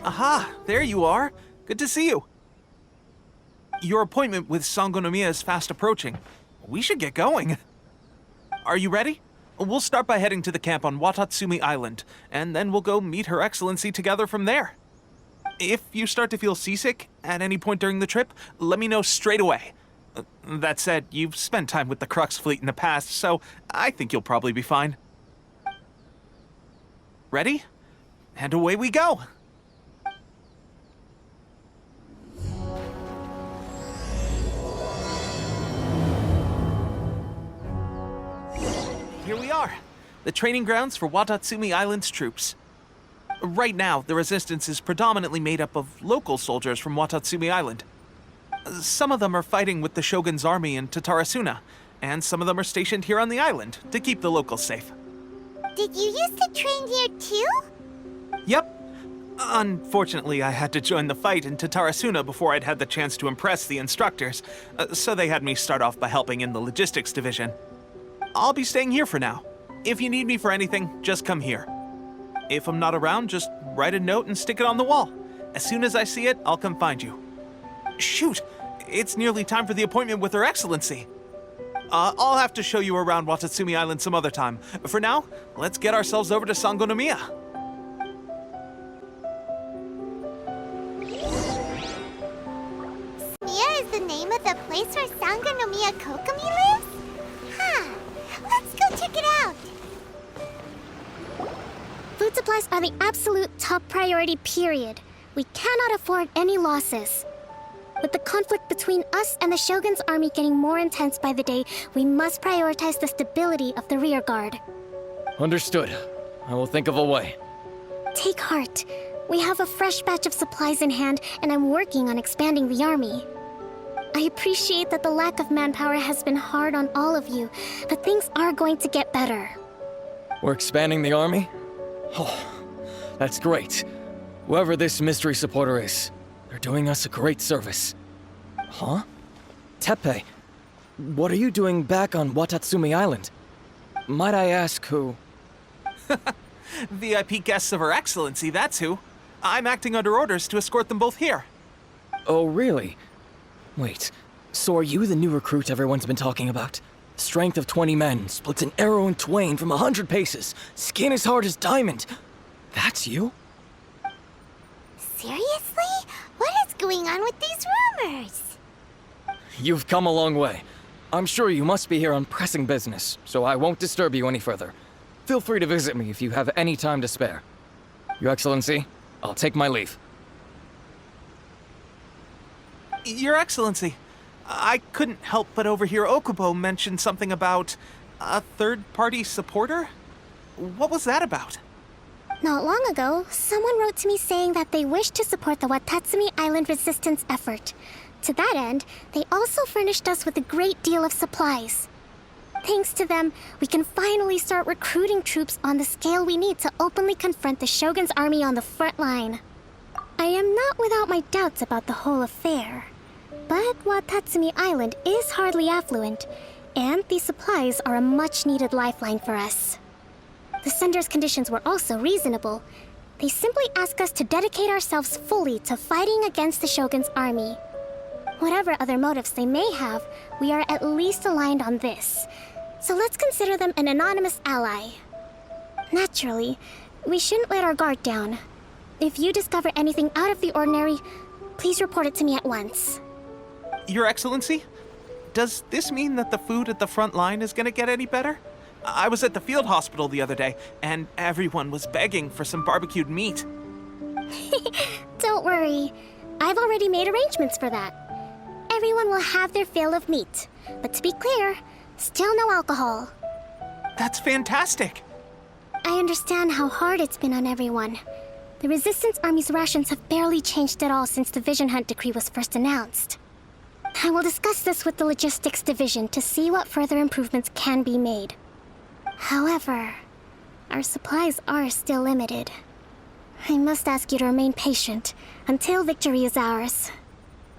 Aha, there you are. Good to see you. Your appointment with Sangonomiya is fast approaching. We should get going. Are you ready? We'll start by heading to the camp on Watatsumi Island, and then we'll go meet Her Excellency together from there. If you start to feel seasick at any point during the trip, let me know straight away. That said, you've spent time with the Crux fleet in the past, so I think you'll probably be fine. Ready? And away we go! Here we are, the training grounds for Watatsumi Island's troops. Right now, the Resistance is predominantly made up of local soldiers from Watatsumi Island. Some of them are fighting with the Shogun's army in Tatarasuna, and some of them are stationed here on the island to keep the locals safe. Did you used to train here too? Yep. Unfortunately, I had to join the fight in Tatarasuna before I'd had the chance to impress the instructors, so they had me start off by helping in the logistics division. I'll be staying here for now. If you need me for anything, just come here. If I'm not around, just write a note and stick it on the wall. As soon as I see it, I'll come find you. Shoot! It's nearly time for the appointment with Her Excellency. I'll have to show you around Watatsumi Island some other time. For now, let's get ourselves over to Sangonomiya. Sangonomiya is the name of the place where Sangonomiya Kokomi lives? Huh. Let's go check it out. Food supplies are the absolute top priority, period. We cannot afford any losses. With the conflict between us and the Shogun's army getting more intense by the day, we must prioritize the stability of the rear guard. Understood. I will think of a way. Take heart. We have a fresh batch of supplies in hand, and I'm working on expanding the army. I appreciate that the lack of manpower has been hard on all of you, but things are going to get better. We're expanding the army? Oh, that's great. Whoever this mystery supporter is, they're doing us a great service. Huh? Teppei, what are you doing back on Watatsumi Island? Might I ask who? VIP guests of Her Excellency, that's who. I'm acting under orders to escort them both here. Oh, really? Wait, so are you the new recruit everyone's been talking about? Strength of 20 men, splits an arrow in twain from 100 paces, skin as hard as diamond. That's you? Seriously? What is going on with these rumors? You've come a long way. I'm sure you must be here on pressing business, so I won't disturb you any further. Feel free to visit me if you have any time to spare. Your Excellency, I'll take my leave. Your Excellency, I couldn't help but overhear Okubo mention something about a third-party supporter? What was that about? Not long ago, someone wrote to me saying that they wish to support the Watatsumi Island resistance effort. To that end, they also furnished us with a great deal of supplies. Thanks to them, we can finally start recruiting troops on the scale we need to openly confront the Shogun's army on the front line. I am not without my doubts about the whole affair. But Watatsumi Island is hardly affluent, and these supplies are a much-needed lifeline for us. The sender's conditions were also reasonable. They simply ask us to dedicate ourselves fully to fighting against the Shogun's army. Whatever other motives they may have, we are at least aligned on this. So let's consider them an anonymous ally. Naturally, we shouldn't let our guard down. If you discover anything out of the ordinary, please report it to me at once. Your Excellency, does this mean that the food at the front line is gonna get any better? I was at the field hospital the other day, and everyone was begging for some barbecued meat. Don't worry. I've already made arrangements for that. Everyone will have their fill of meat. But to be clear, still no alcohol. That's fantastic! I understand how hard it's been on everyone. The Resistance Army's rations have barely changed at all since the Vision Hunt decree was first announced. I will discuss this with the Logistics Division to see what further improvements can be made. However, our supplies are still limited. I must ask you to remain patient until victory is ours.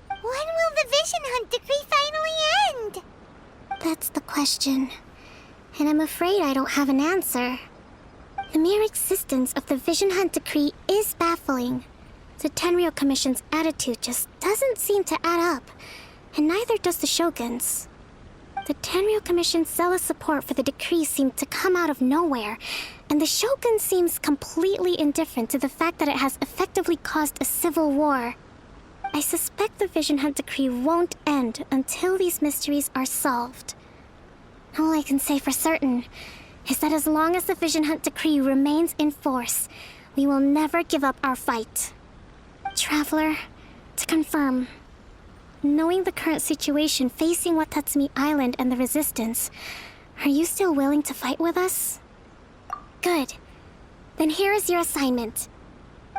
When will the Vision Hunt decree finally end? That's the question, and I'm afraid I don't have an answer. The mere existence of the Vision Hunt decree is baffling. The Tenryou Commission's attitude just doesn't seem to add up, and neither does the Shogun's. The Tenryou Commission's zealous support for the decree seemed to come out of nowhere, and the Shogun seems completely indifferent to the fact that it has effectively caused a civil war. I suspect the Vision Hunt decree won't end until these mysteries are solved. All I can say for certain is that as long as the Vision Hunt decree remains in force, we will never give up our fight. Traveler, to confirm, knowing the current situation facing Watatsumi Island and the Resistance, are you still willing to fight with us? Good. Then here is your assignment.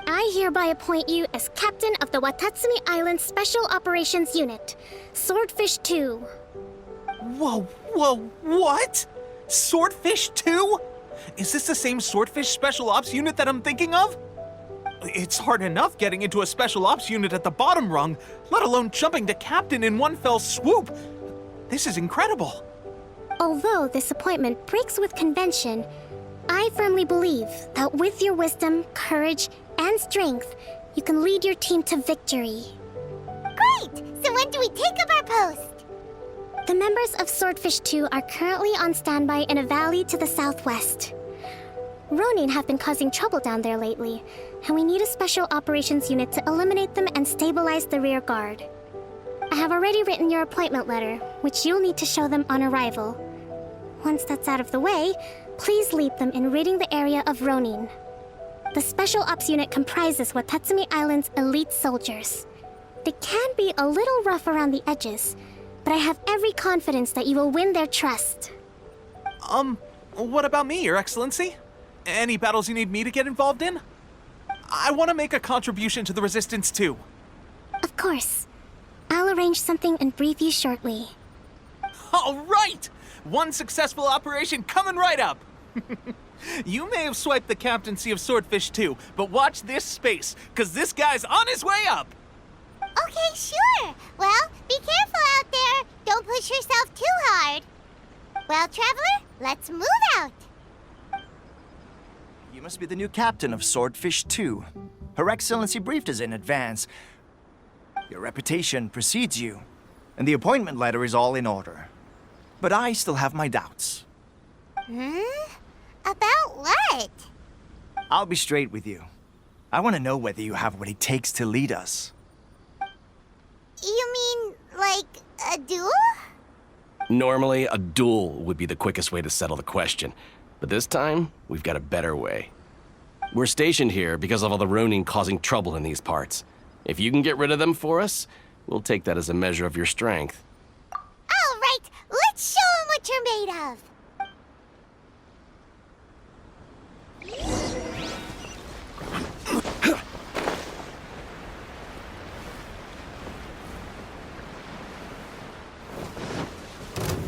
I hereby appoint you as captain of the Watatsumi Island Special Operations Unit, Swordfish 2. Whoa, what? Swordfish 2? Is this the same Swordfish Special Ops unit that I'm thinking of? It's hard enough getting into a Special Ops unit at the bottom rung, let alone jumping to captain in one fell swoop. This is incredible. Although this appointment breaks with convention, I firmly believe that with your wisdom, courage, and strength, you can lead your team to victory. Great! So when do we take up our post? The members of Swordfish 2 are currently on standby in a valley to the southwest. Ronin have been causing trouble down there lately, and we need a special operations unit to eliminate them and stabilize the rear guard. I have already written your appointment letter, which you'll need to show them on arrival. Once that's out of the way, please lead them in ridding the area of Ronin. The Special Ops unit comprises Watatsumi Island's elite soldiers. They can be a little rough around the edges, but I have every confidence that you will win their trust. What about me, Your Excellency? Any battles you need me to get involved in? I want to make a contribution to the Resistance too. Of course. I'll arrange something and brief you shortly. All right! One successful operation coming right up! You may have swiped the captaincy of Swordfish 2, but watch this space, because this guy's on his way up! Okay, sure. Well, be careful out there. Don't push yourself too hard. Well, Traveler, let's move out. You must be the new captain of Swordfish 2. Her Excellency briefed us in advance. Your reputation precedes you, and the appointment letter is all in order. But I still have my doubts. About what? I'll be straight with you. I want to know whether you have what it takes to lead us. You mean, like, a duel? Normally, a duel would be the quickest way to settle the question. But this time, we've got a better way. We're stationed here because of all the Ronin causing trouble in these parts. If you can get rid of them for us, we'll take that as a measure of your strength. All right, let's show 'em what you're made of.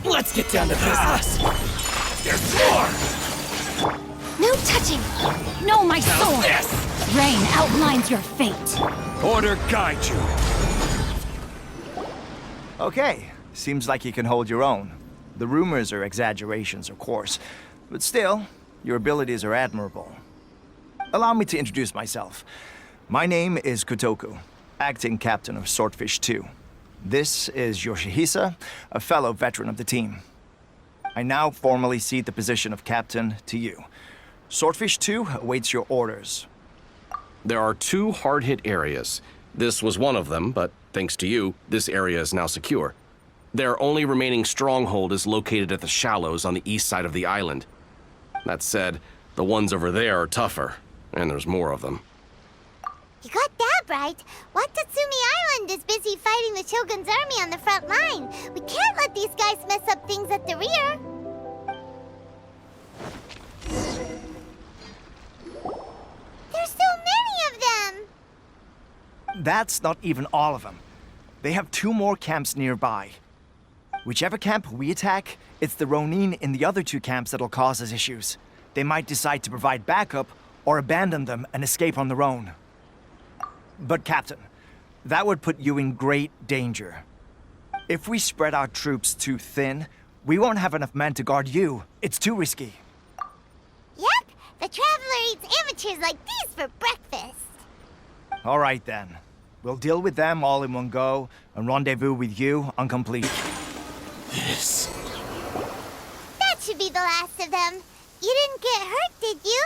Let's get down to business. There's more! No touching! No, my sword! This! Rain outlines your fate. Order guide you. Okay, seems like you can hold your own. The rumors are exaggerations, of course, but still, your abilities are admirable. Allow me to introduce myself. My name is Kotoku, acting captain of Swordfish 2. This is Yoshihisa, a fellow veteran of the team. I now formally cede the position of captain to you. Swordfish 2 awaits your orders. There are 2 hard-hit areas. This was one of them, but thanks to you, this area is now secure. Their only remaining stronghold is located at the shallows on the east side of the island. That said, the ones over there are tougher, and there's more of them. You got that right. Watatsumi Island is busy fighting the Shogun's army on the front line. We can't let these guys mess up things at the rear. There's so many of them! That's not even all of them. They have 2 more camps nearby. Whichever camp we attack, it's the Ronin in the other 2 camps that'll cause us issues. They might decide to provide backup or abandon them and escape on their own. But Captain, that would put you in great danger. If we spread our troops too thin, we won't have enough men to guard you. It's too risky. Yep, the Traveler eats amateurs like these for breakfast. All right then. We'll deal with them all in one go and rendezvous with you on completion. This. That should be the last of them. You didn't get hurt, did you?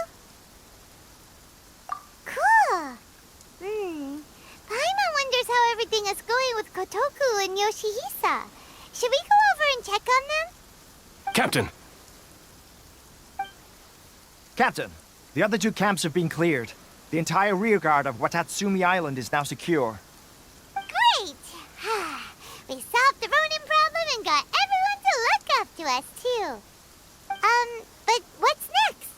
Cool. Paimon wonders how everything is going with Kotoku and Yoshihisa. Should we go over and check on them? Captain! Captain, the other two camps have been cleared. The entire rearguard of Watatsumi Island is now secure. Great! We solved the Ronin problem and got everyone to look up to us, too. But what's next?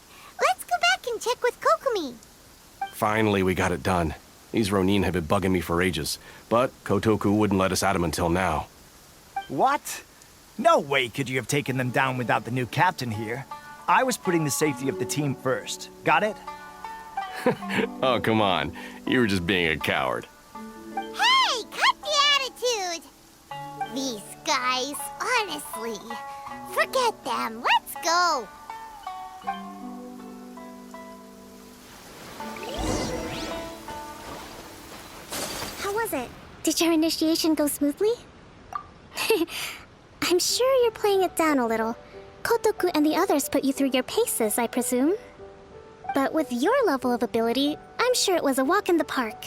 Let's go back and check with Kokumi. Finally, we got it done. These Ronin have been bugging me for ages, but Kotoku wouldn't let us at him until now. What? No way could you have taken them down without the new captain here. I was putting the safety of the team first. Got it? Oh, come on. You were just being a coward. Hey, cut the attitude! These guys, honestly. Forget them. Let's go. How was it? Did your initiation go smoothly? I'm sure you're playing it down a little. Kotoku and the others put you through your paces, I presume. But with your level of ability, I'm sure it was a walk in the park.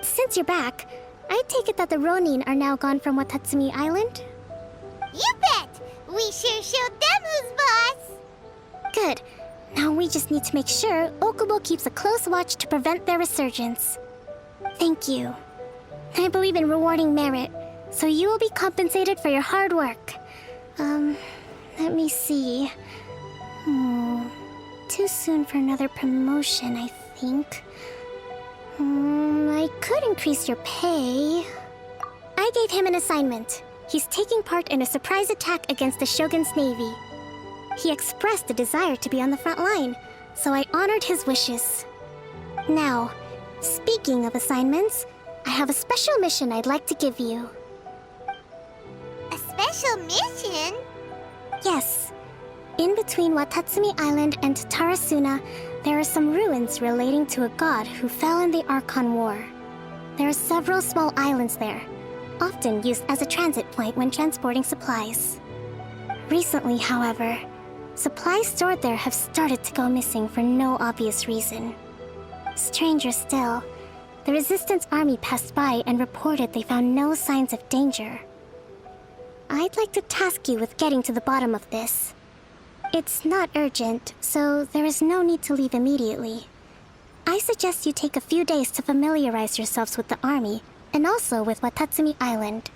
Since you're back, I take it that the Ronin are now gone from Watatsumi Island? You bet! We sure showed them who's boss! Good. Now we just need to make sure Okubo keeps a close watch to prevent their resurgence. Thank you. I believe in rewarding merit, so you will be compensated for your hard work. Let me see. Too soon for another promotion, I think. I could increase your pay. I gave him an assignment. He's taking part in a surprise attack against the Shogun's navy. He expressed a desire to be on the front line, so I honored his wishes. Now, speaking of assignments, I have a special mission I'd like to give you. A special mission? Yes. In between Watatsumi Island and Tarasuna, there are some ruins relating to a god who fell in the Archon War. There are several small islands there, often used as a transit point when transporting supplies. Recently, however, supplies stored there have started to go missing for no obvious reason. Stranger still, the Resistance army passed by and reported they found no signs of danger. I'd like to task you with getting to the bottom of this. It's not urgent, so there is no need to leave immediately. I suggest you take a few days to familiarize yourselves with the army, and also with Watatsumi Island.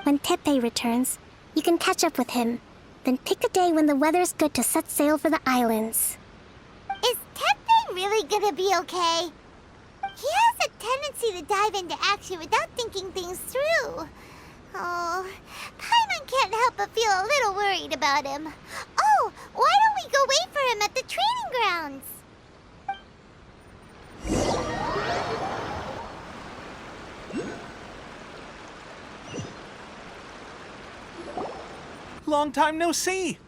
When Teppei returns, you can catch up with him, then pick a day when the weather's good to set sail for the islands. Is Teppei really gonna be okay? He has a tendency to dive into action without thinking things through. Oh, Paimon can't help but feel a little worried about him. Oh, why don't we go wait for him at the training grounds? Long time no see.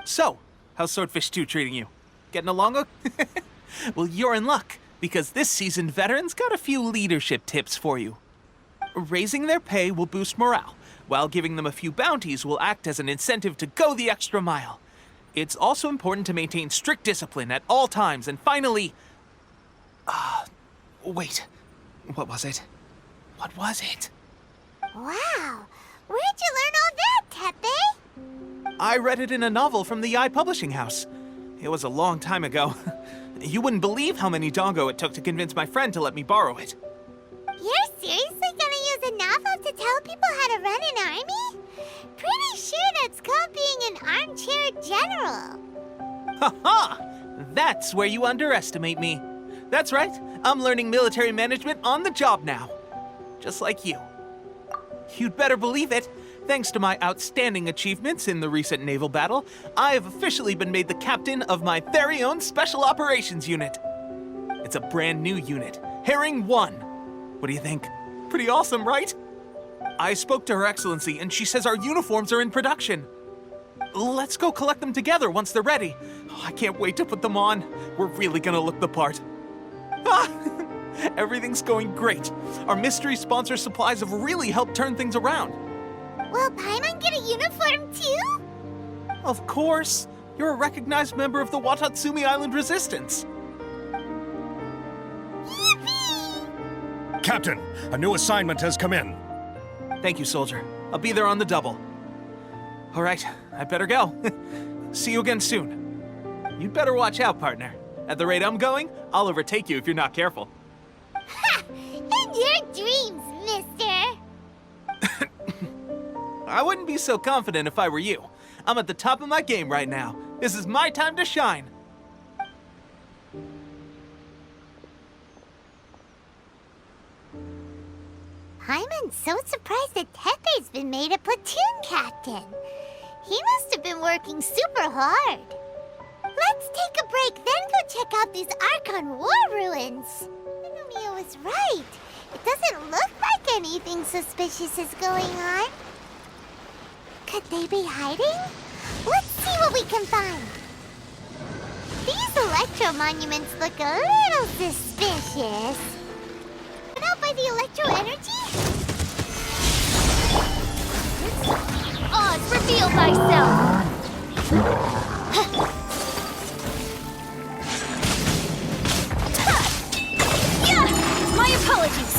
So, how's Swordfish 2 treating you? Getting along? Well, you're in luck, because this seasoned veteran's got a few leadership tips for you. Raising their pay will boost morale, while giving them a few bounties will act as an incentive to go the extra mile. It's also important to maintain strict discipline at all times, and finally... wait. What was it? What was it? Wow, where'd you learn all that, Teppei? I read it in a novel from the Eye Publishing House. It was a long time ago. You wouldn't believe how many dongo it took to convince my friend to let me borrow it. You're seriously gonna use a novel to tell people how to run an army? Pretty sure that's called being an armchair general. Ha-ha! That's where you underestimate me. That's right, I'm learning military management on the job now. Just like you. You'd better believe it. Thanks to my outstanding achievements in the recent naval battle, I have officially been made the captain of my very own Special Operations Unit. It's a brand new unit, Herring 1. What do you think? Pretty awesome, right? I spoke to Her Excellency, and she says our uniforms are in production. Let's go collect them together once they're ready. Oh, I can't wait to put them on. We're really gonna look the part. Ah! Everything's going great. Our mystery sponsor supplies have really helped turn things around. Will Paimon get a uniform too? Of course. You're a recognized member of the Watatsumi Island Resistance. Yippee! Captain, a new assignment has come in. Thank you, soldier. I'll be there on the double. All right, I better go. See you again soon. You'd better watch out, partner. At the rate I'm going, I'll overtake you if you're not careful. Ha! In your dreams, mister! I wouldn't be so confident if I were you. I'm at the top of my game right now. This is my time to shine. Paimon's so surprised that Tepe's been made a platoon captain. He must have been working super hard. Let's take a break, then go check out these Archon war ruins. Nomia was right. It doesn't look like anything suspicious is going on. Could they be hiding? Let's see what we can find. These electro monuments look a little suspicious. Put out by the electro energy? Oz, reveal thyself! My apologies!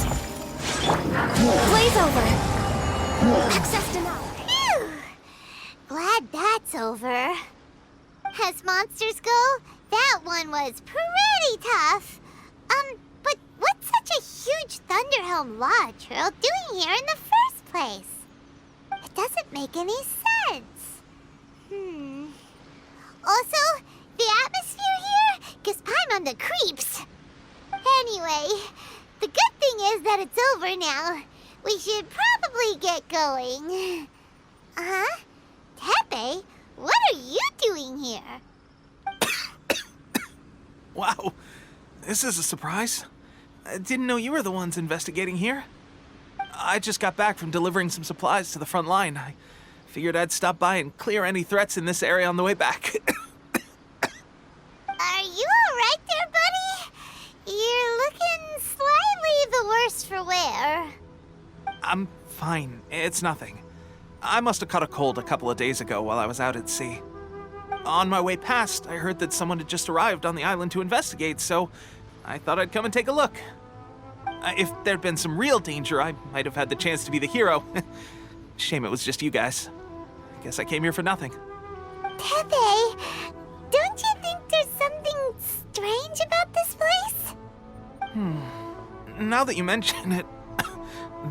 Blaze over! Access denied! Phew! Glad that's over. As monsters go, that one was pretty tough. But what's such a huge Thunderhelm Lodge Earl doing here in the first place? It doesn't make any sense. Also, the atmosphere here gives Paimon the creeps. Anyway, the good thing is that it's over now. We should probably get going. Huh? Tepe, what are you doing here? Wow, this is a surprise. I didn't know you were the ones investigating here. I just got back from delivering some supplies to the front line. I figured I'd stop by and clear any threats in this area on the way back. Are you alright there, buddy? You're looking slightly the worse for wear. I'm fine. It's nothing. I must have caught a cold a couple of days ago while I was out at sea. On my way past, I heard that someone had just arrived on the island to investigate, so I thought I'd come and take a look. If there'd been some real danger, I might have had the chance to be the hero. Shame it was just you guys. I guess I came here for nothing. Tepe, don't you think there's something strange about this place? Now that you mention it,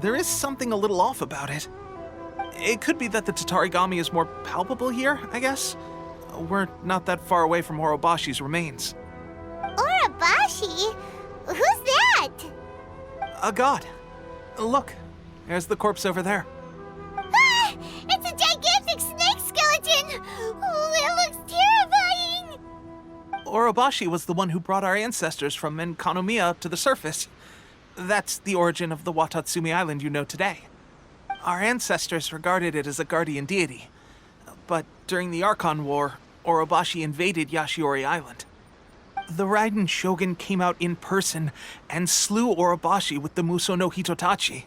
there is something a little off about it. It could be that the Tatarigami is more palpable here, I guess. We're not that far away from Orobashi's remains. Orobashi? Who's that? A god. Look, there's the corpse over there. Ah! It's a gigantic snake skeleton! Oh, it looks terrifying! Orobashi was the one who brought our ancestors from Enkanomiya up to the surface. That's the origin of the Watatsumi Island you know today. Our ancestors regarded it as a guardian deity. But during the Archon War, Orobashi invaded Yashiori Island. The Raiden Shogun came out in person and slew Orobashi with the Muso no Hitotachi.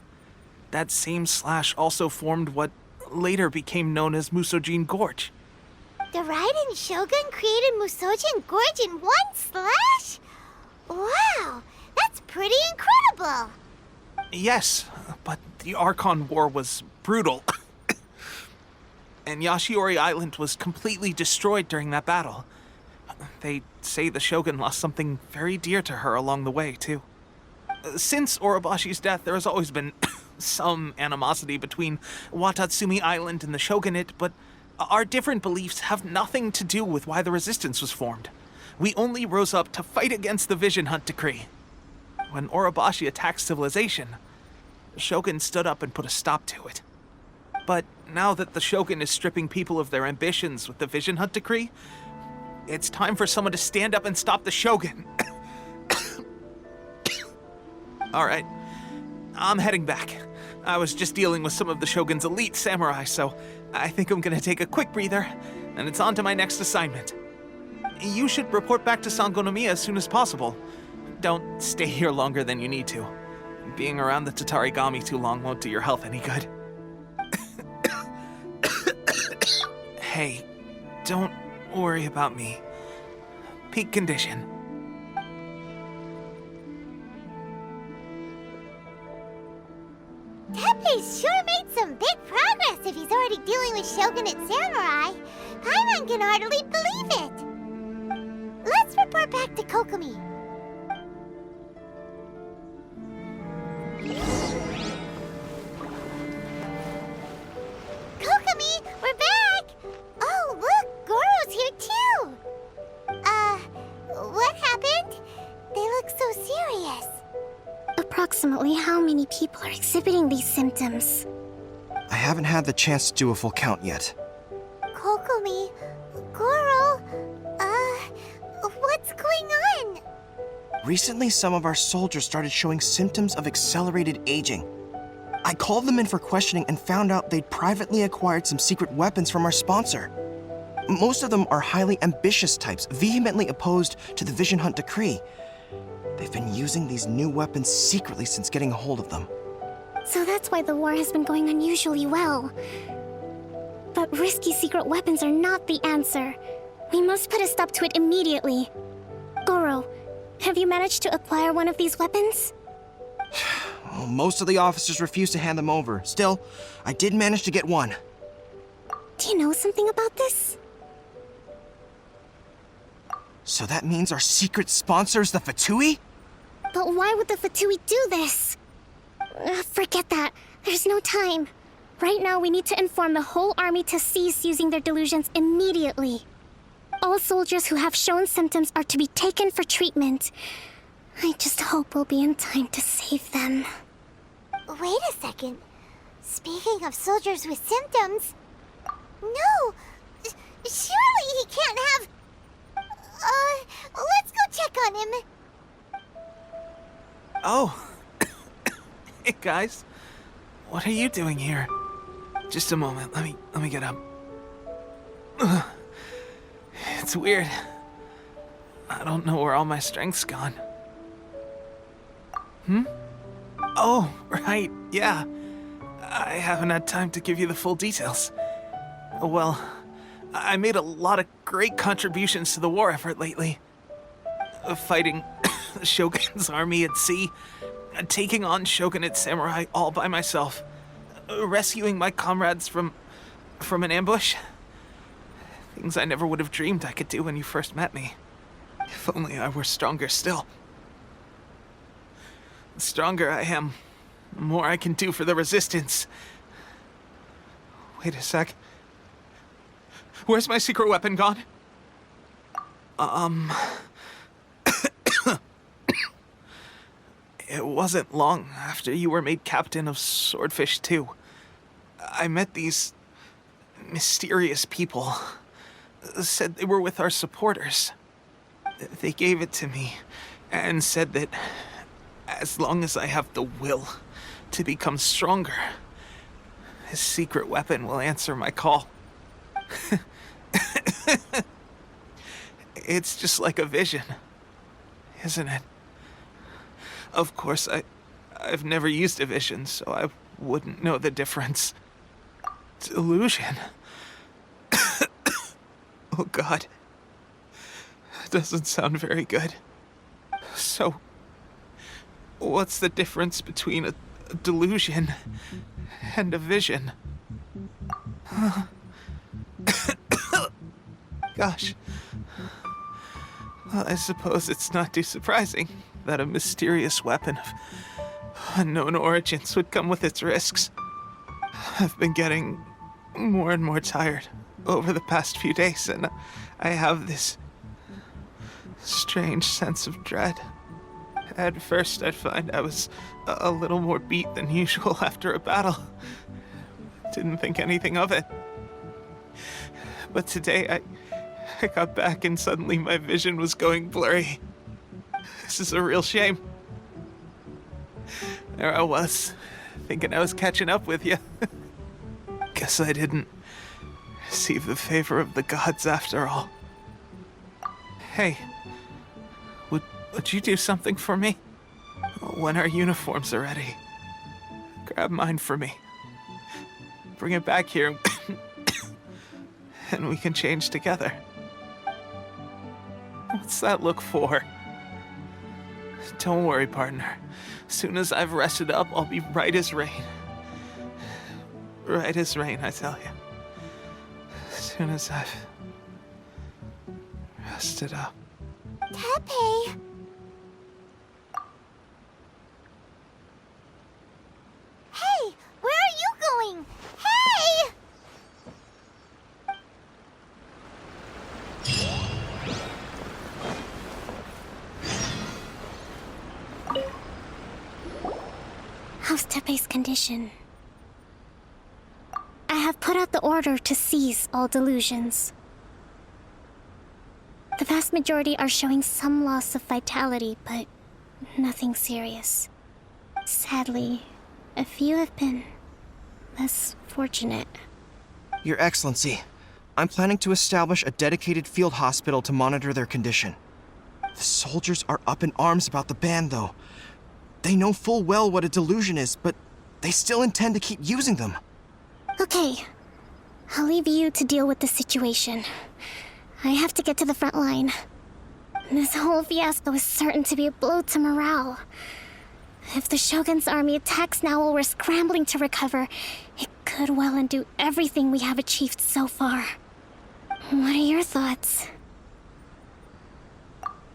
That same slash also formed what later became known as Musojin Gorge. The Raiden Shogun created Musojin Gorge in one slash? Wow, that's pretty incredible! Yes, but the Archon War was brutal. And Yashiori Island was completely destroyed during that battle. They say the Shogun lost something very dear to her along the way, too. Since Orobashi's death, there has always been some animosity between Watatsumi Island and the Shogunate, but our different beliefs have nothing to do with why the resistance was formed. We only rose up to fight against the Vision Hunt Decree. When Orobashi attacked civilization, the Shogun stood up and put a stop to it. But now that the Shogun is stripping people of their ambitions with the Vision Hunt Decree, it's time for someone to stand up and stop the Shogun. All right, I'm heading back. I was just dealing with some of the Shogun's elite samurai, so I think I'm gonna take a quick breather, and it's on to my next assignment. You should report back to Sangonomiya as soon as possible. don't stay here longer than you need to. Being around the Tatarigami too long won't do your health any good. Hey, don't worry about me. Peak condition. Teppei's sure made some big progress if he's already dealing with Shogunate Samurai. Paimon can hardly believe it. Let's report back to Kokomi. Kokomi, we're back! Oh, look, Goro's here too! What happened? They look so serious. Approximately how many people are exhibiting these symptoms? I haven't had the chance to do a full count yet. Kokomi, Goro, what's going on? Recently, some of our soldiers started showing symptoms of accelerated aging. I called them in for questioning and found out they'd privately acquired some secret weapons from our sponsor. Most of them are highly ambitious types, vehemently opposed to the Vision Hunt decree. They've been using these new weapons secretly since getting a hold of them. So that's why the war has been going unusually well. But risky secret weapons are not the answer. We must put a stop to it immediately. Goro, have you managed to acquire one of these weapons? Well, most of the officers refused to hand them over. Still, I did manage to get one. Do you know something about this? So that means our secret sponsor is the Fatui? But why would the Fatui do this? Forget that. There's no time. Right now, we need to inform the whole army to cease using their delusions immediately. All soldiers who have shown symptoms are to be taken for treatment. I just hope we'll be in time to save them. Wait a second. Speaking of soldiers with symptoms... No! Surely he can't have... let's go check on him. Oh. Hey, guys. What are you doing here? Just a moment. Let me get up. Ugh. It's weird. I don't know where all my strength's gone. Oh, right. Yeah. I haven't had time to give you the full details. Well, I made a lot of great contributions to the war effort lately. Fighting the Shogun's army at sea, taking on Shogunate samurai all by myself, rescuing my comrades from an ambush. Things I never would have dreamed I could do when you first met me. If only I were stronger still. The stronger I am, the more I can do for the Resistance. Wait a sec. Where's my secret weapon gone? It wasn't long after you were made captain of Swordfish 2. I met these mysterious people. Said they were with our supporters. They gave it to me and said that as long as I have the will to become stronger, his secret weapon will answer my call. It's just like a vision, isn't it? Of course, I've never used a vision, so I wouldn't know the difference. Delusion. Oh God. That doesn't sound very good. So, what's the difference between a delusion and a vision? Gosh. Well, I suppose it's not too surprising that a mysterious weapon of unknown origins would come with its risks. I've been getting more and more tired over the past few days, and I have this strange sense of dread. At first, I'd find I was a little more beat than usual after a battle. Didn't think anything of it. But today, I got back and suddenly my vision was going blurry. This is a real shame. There I was, thinking I was catching up with you. Guess I didn't receive the favor of the gods after all. Hey, would you do something for me? When our uniforms are ready, grab mine for me. Bring it back here, and we can change together. What's that look for? Don't worry, partner. Soon as I've rested up, I'll be right as rain. Right as rain, I tell you. Soon as I've rested up. Tepe! Hey! Where are you going? Hey! How's Tepe's condition? I have put out the order to cease all delusions. The vast majority are showing some loss of vitality, but nothing serious. Sadly, a few have been less fortunate. Your Excellency, I'm planning to establish a dedicated field hospital to monitor their condition. The soldiers are up in arms about the ban, though. They know full well what a delusion is, but they still intend to keep using them. Okay, I'll leave you to deal with the situation. I have to get to the front line. This whole fiasco is certain to be a blow to morale. If the Shogun's army attacks now while we're scrambling to recover, it could well undo everything we have achieved so far. What are your thoughts?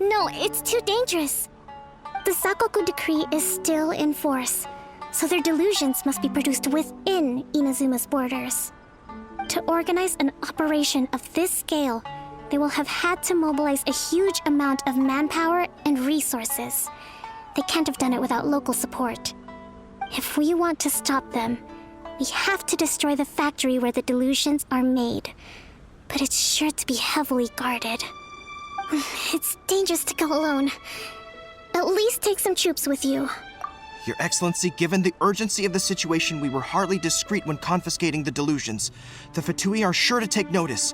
No, it's too dangerous. The Sakoku decree is still in force, so their delusions must be produced within Inazuma's borders. To organize an operation of this scale, they will have had to mobilize a huge amount of manpower and resources. They can't have done it without local support. If we want to stop them, we have to destroy the factory where the delusions are made. But it's sure to be heavily guarded. It's dangerous to go alone. At least take some troops with you. Your Excellency, given the urgency of the situation, we were hardly discreet when confiscating the delusions. The Fatui are sure to take notice.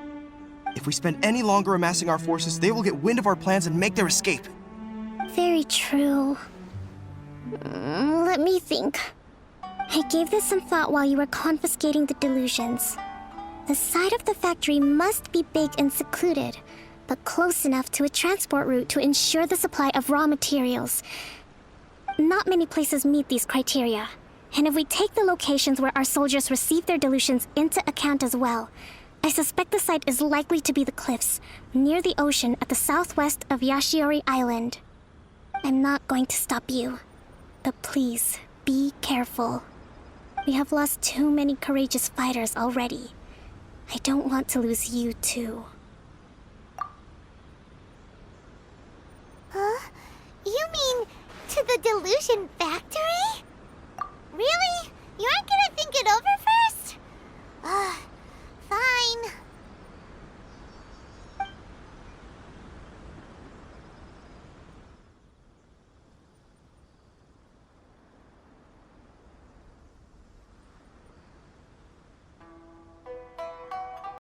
If we spend any longer amassing our forces, they will get wind of our plans and make their escape. Very true. Let me think. I gave this some thought while you were confiscating the delusions. The side of the factory must be big and secluded, but close enough to a transport route to ensure the supply of raw materials. Not many places meet these criteria, and if we take the locations where our soldiers receive their delusions into account as well, I suspect the site is likely to be the cliffs, near the ocean at the southwest of Yashiori Island. I'm not going to stop you, but please, be careful. We have lost too many courageous fighters already. I don't want to lose you too. Huh? You mean to the delusion factory? Really? You aren't gonna think it over